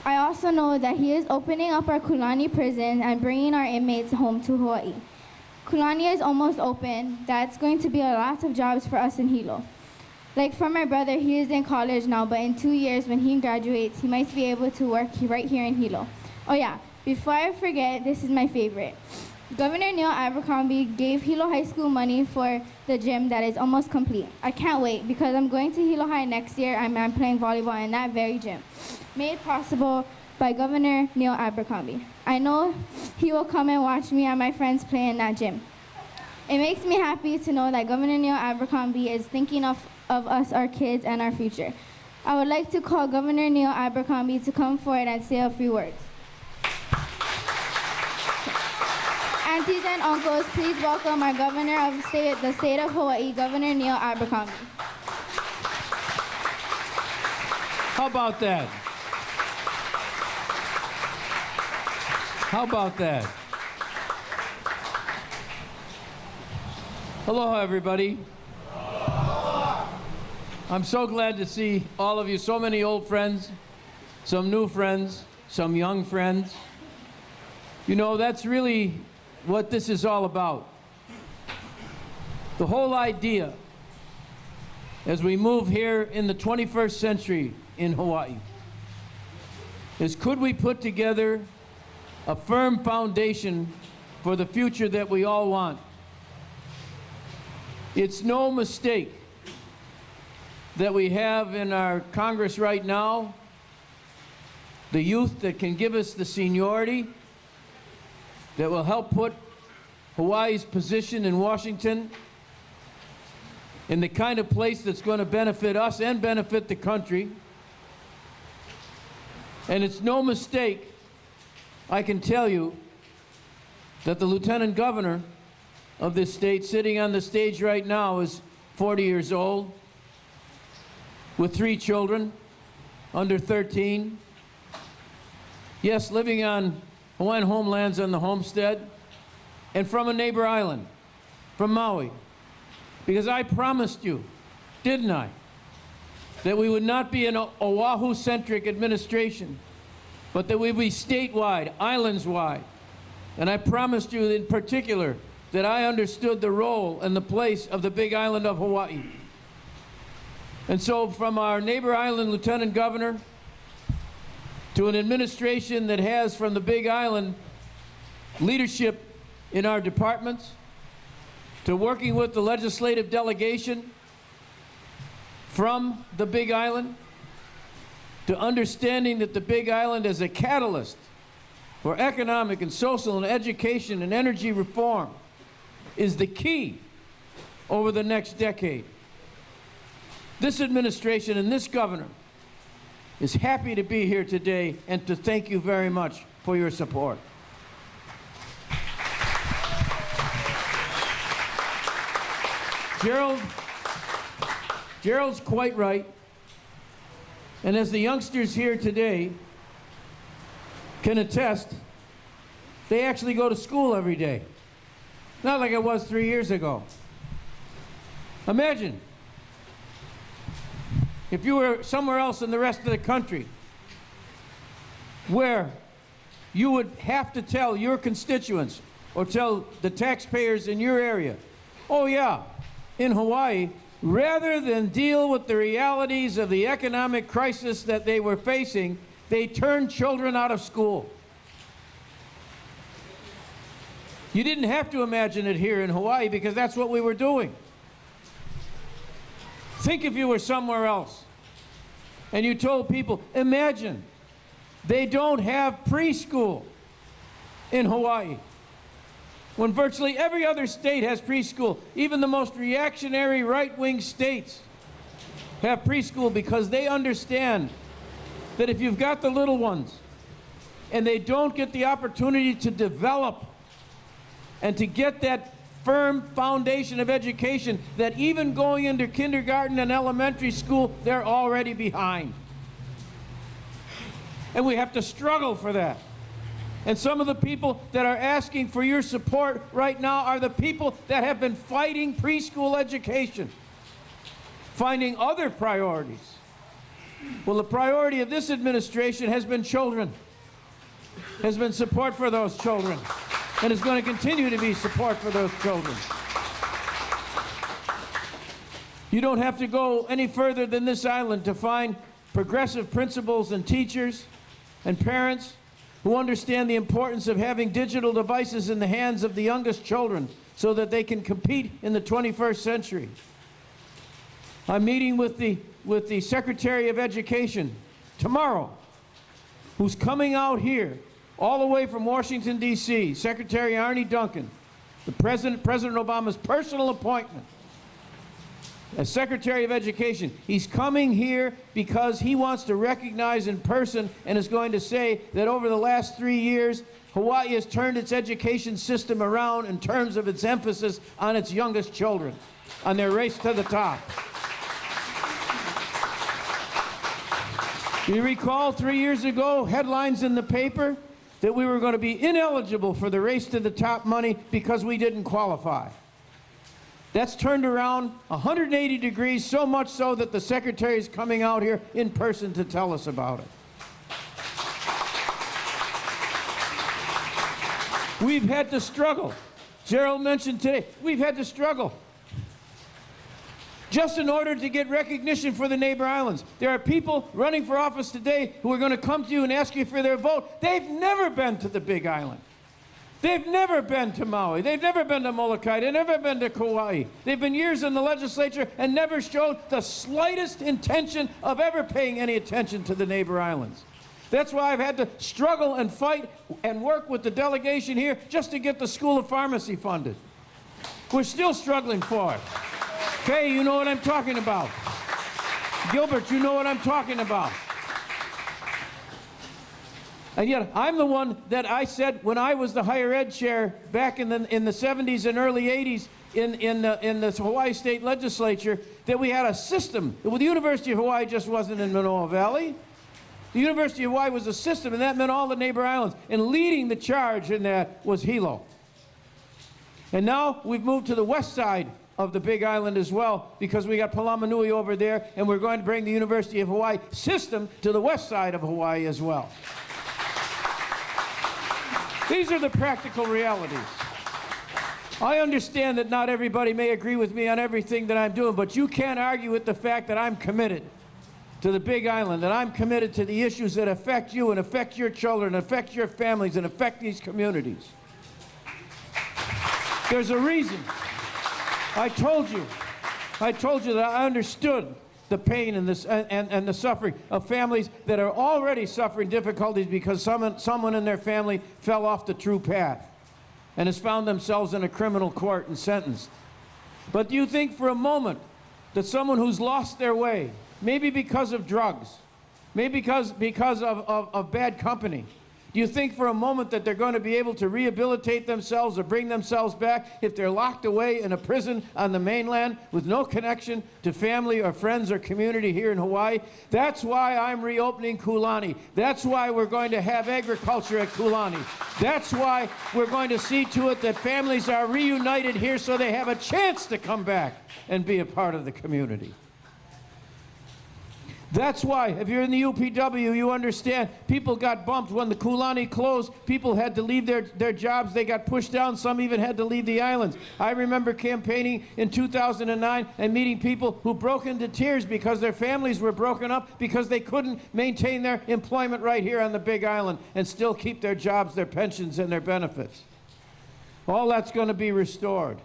I also know that he is opening up our Kulani prison and bringing our inmates home to Hawaii. Kulani is almost open. That's going to be a lot of jobs for us in Hilo. Like for my brother, he is in college now, but in 2 years when he graduates, he might be able to work right here in Hilo. Oh yeah, before I forget, this is my favorite. Governor Neil Abercrombie gave Hilo High School money for the gym that is almost complete. I can't wait because I'm going to Hilo High next year and I'm playing volleyball in that very gym. Made possible by Governor Neil Abercrombie. I know he will come and watch me and my friends play in that gym. It makes me happy to know that Governor Neil Abercrombie is thinking of us, our kids, and our future. I would like to call Governor Neil Abercrombie to come forward and say a few words. Aunties and uncles, please welcome our Governor of the state of Hawaii, Governor Neil Abercrombie. How about that? How about that? Aloha, everybody. I'm so glad to see all of you, so many old friends, some new friends, some young friends. You know, that's really what this is all about. The whole idea as we move here in the 21st century in Hawaii is, could we put together a firm foundation for the future that we all want? It's no mistake that we have in our Congress right now the youth that can give us the seniority that will help put Hawaii's position in Washington in the kind of place that's going to benefit us and benefit the country. And it's no mistake, I can tell you, that the Lieutenant Governor of this state sitting on the stage right now is 40 years old with 3 children under 13. Yes, living on Hawaiian homelands on the homestead, and from a neighbor island, from Maui. Because I promised you, didn't I, that we would not be an Oahu-centric administration, but that we'd be statewide, islands-wide. And I promised you in particular that I understood the role and the place of the Big Island of Hawaii. And so from our neighbor island Lieutenant Governor to an administration that has from the Big Island leadership in our departments, to working with the legislative delegation from the Big Island, to understanding that the Big Island is a catalyst for economic and social and education and energy reform is the key over the next decade. This administration and this governor is happy to be here today and to thank you very much for your support. Gerald's quite right. And as the youngsters here today can attest, they actually go to school every day. Not like it was 3 years ago. Imagine if you were somewhere else in the rest of the country where you would have to tell your constituents or tell the taxpayers in your area, oh yeah, in Hawaii, rather than deal with the realities of the economic crisis that they were facing, they turned children out of school. You didn't have to imagine it here in Hawaii because that's what we were doing. Think if you were somewhere else and you told people, imagine they don't have preschool in Hawaii, when virtually every other state has preschool. Even the most reactionary right-wing states have preschool because they understand that if you've got the little ones and they don't get the opportunity to develop and to get that firm foundation of education, that even going into kindergarten and elementary school, they're already behind. And we have to struggle for that. And some of the people that are asking for your support right now are the people that have been fighting preschool education, finding other priorities Well, the priority of this administration has been children, has been support for those children, and is going to continue to be support for those children. You don't have to go any further than this island to find progressive principals and teachers and parents who understand the importance of having digital devices in the hands of the youngest children so that they can compete in the 21st century. I'm meeting with the Secretary of Education tomorrow, who's coming out here all the way from Washington, D.C., Secretary Arne Duncan, President Obama's personal appointment as Secretary of Education. He's coming here because he wants to recognize in person and is going to say that over the last 3 years, Hawaii has turned its education system around in terms of its emphasis on its youngest children, on their race to the top. You recall 3 years ago, headlines in the paper that we were going to be ineligible for the race to the top money because we didn't qualify. That's turned around 180 degrees, so much so that the Secretary is coming out here in person to tell us about it. We've had to struggle. Gerald mentioned today, we've had to struggle just in order to get recognition for the neighbor islands. There are people running for office today who are going to come to you and ask you for their vote. They've never been to the Big Island. They've never been to Maui. They've never been to Molokai. They've never been to Kauai. They've been years in the legislature and never showed the slightest intention of ever paying any attention to the neighbor islands. That's why I've had to struggle and fight and work with the delegation here just to get the School of Pharmacy funded. We're still struggling for it. Kay, you know what I'm talking about. Gilbert, you know what I'm talking about. And yet, I'm the one that I said when I was the higher ed chair back in the 70s and early 80s in the Hawaii State Legislature that we had a system. Well, the University of Hawaii just wasn't in Manoa Valley. The University of Hawaii was a system, and that meant all the neighbor islands. And leading the charge in that was Hilo. And now we've moved to the west side of the Big Island as well, because we got Palamanui over there, and we're going to bring the University of Hawaii system to the west side of Hawaii as well. These are the practical realities. I understand that not everybody may agree with me on everything that I'm doing, but you can't argue with the fact that I'm committed to the Big Island, that I'm committed to the issues that affect you and affect your children, and affect your families, and affect these communities. There's a reason. I told you that I understood the pain and the suffering of families that are already suffering difficulties because someone in their family fell off the true path and has found themselves in a criminal court and sentenced. But do you think for a moment that someone who's lost their way, maybe because of drugs, maybe because of bad company, do you think for a moment that they're going to be able to rehabilitate themselves or bring themselves back if they're locked away in a prison on the mainland with no connection to family or friends or community here in Hawaii? That's why I'm reopening Kulani. That's why we're going to have agriculture at Kulani. That's why we're going to see to it that families are reunited here so they have a chance to come back and be a part of the community. That's why, if you're in the UPW, you understand people got bumped when the Kulani closed. People had to leave their jobs. They got pushed down. Some even had to leave the islands. I remember campaigning in 2009 and meeting people who broke into tears because their families were broken up because they couldn't maintain their employment right here on the Big Island and still keep their jobs, their pensions, and their benefits. All that's going to be restored.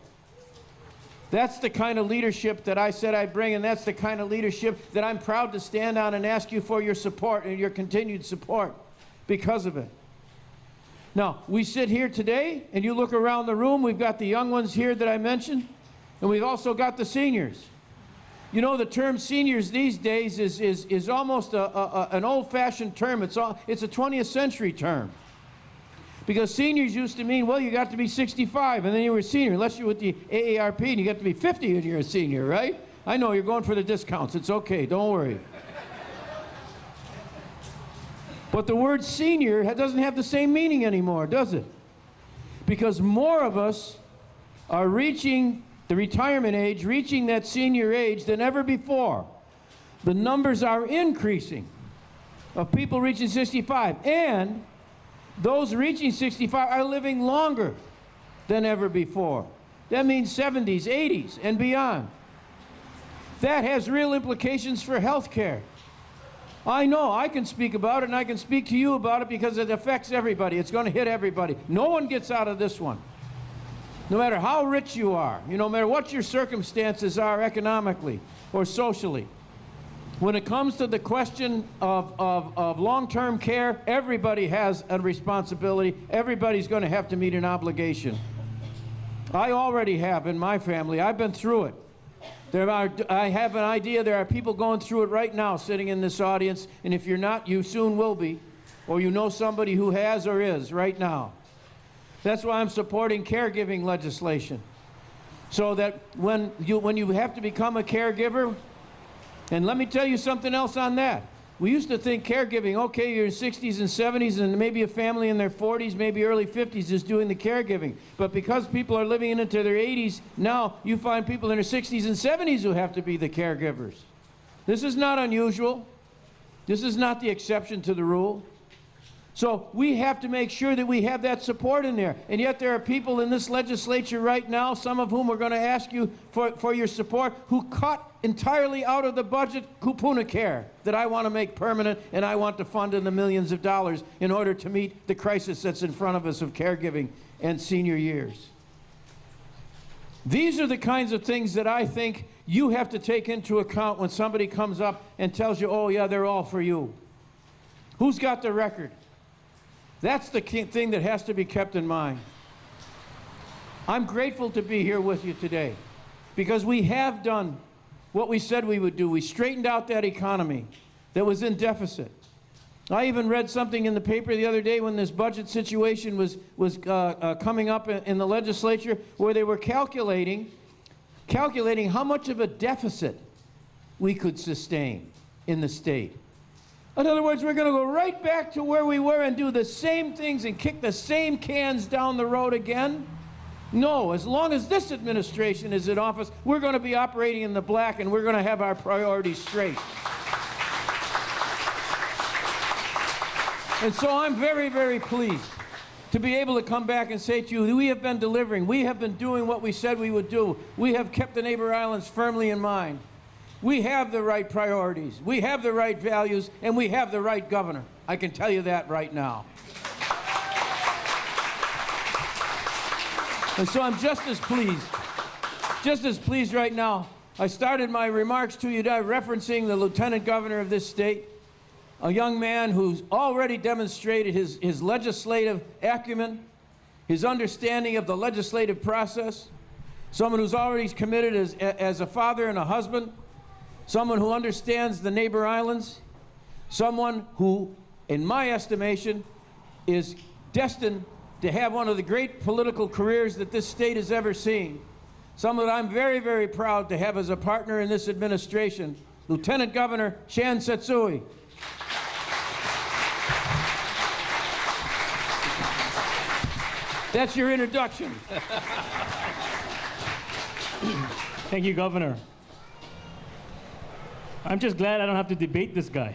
That's the kind of leadership that I said I'd bring, and that's the kind of leadership that I'm proud to stand on and ask you for your support and your continued support because of it. Now, we sit here today, and you look around the room, we've got the young ones here that I mentioned, and we've also got the seniors. You know, the term seniors these days is almost an old-fashioned term. It's a 20th century term. Because seniors used to mean, well, you got to be 65, and then you were a senior, unless you're with the AARP, and you got to be 50 and you're a senior, right? I know, you're going for the discounts. It's okay, don't worry. But the word senior doesn't have the same meaning anymore, does it? Because more of us are reaching the retirement age, reaching that senior age than ever before. The numbers are increasing of people reaching 65, and those reaching 65 are living longer than ever before. That means 70s, 80s, and beyond. That has real implications for health care. I know I can speak about it, and I can speak to you about it because it affects everybody. It's going to hit everybody. No one gets out of this one. No matter how rich you are, no matter what your circumstances are economically or socially. When it comes to the question of long-term care, everybody has a responsibility. Everybody's going to have to meet an obligation. I already have in my family. I've been through it. I have an idea there are people going through it right now sitting in this audience, and if you're not, you soon will be, or you know somebody who has or is right now. That's why I'm supporting caregiving legislation, so that when you have to become a caregiver, and let me tell you something else on that. We used to think caregiving, okay, you're in 60s and 70s, and maybe a family in their 40s, maybe early 50s is doing the caregiving. But because people are living into their 80s, now you find people in their 60s and 70s who have to be the caregivers. This is not unusual. This is not the exception to the rule. So we have to make sure that we have that support in there. And yet there are people in this legislature right now, some of whom are going to ask you for your support, who cut entirely out of the budget kupuna care that I want to make permanent, and I want to fund in the millions of dollars in order to meet the crisis that's in front of us of caregiving and senior years. These are the kinds of things that I think you have to take into account when somebody comes up and tells you, oh yeah, they're all for you. Who's got the record? That's the thing that has to be kept in mind. I'm grateful to be here with you today because we have done what we said we would do. We straightened out that economy that was in deficit. I even read something in the paper the other day when this budget situation was coming up in the legislature, where they were calculating how much of a deficit we could sustain in the state. In other words, we're going to go right back to where we were and do the same things and kick the same cans down the road again? No, as long as this administration is in office, we're going to be operating in the black, and we're going to have our priorities straight. And so I'm very, very pleased to be able to come back and say to you, we have been delivering. We have been doing what we said we would do. We have kept the neighbor islands firmly in mind. We have the right priorities, we have the right values, and we have the right governor. I can tell you that right now. And so I'm just as pleased right now. I started my remarks to you today referencing the lieutenant governor of this state, a young man who's already demonstrated his legislative acumen, his understanding of the legislative process, someone who's already committed as a father and a husband, someone who understands the neighbor islands, someone who, in my estimation, is destined to have one of the great political careers that this state has ever seen. Someone that I'm very, very proud to have as a partner in this administration, Lieutenant Governor Shan Setsui. That's your introduction. Thank you, Governor. I'm just glad I don't have to debate this guy.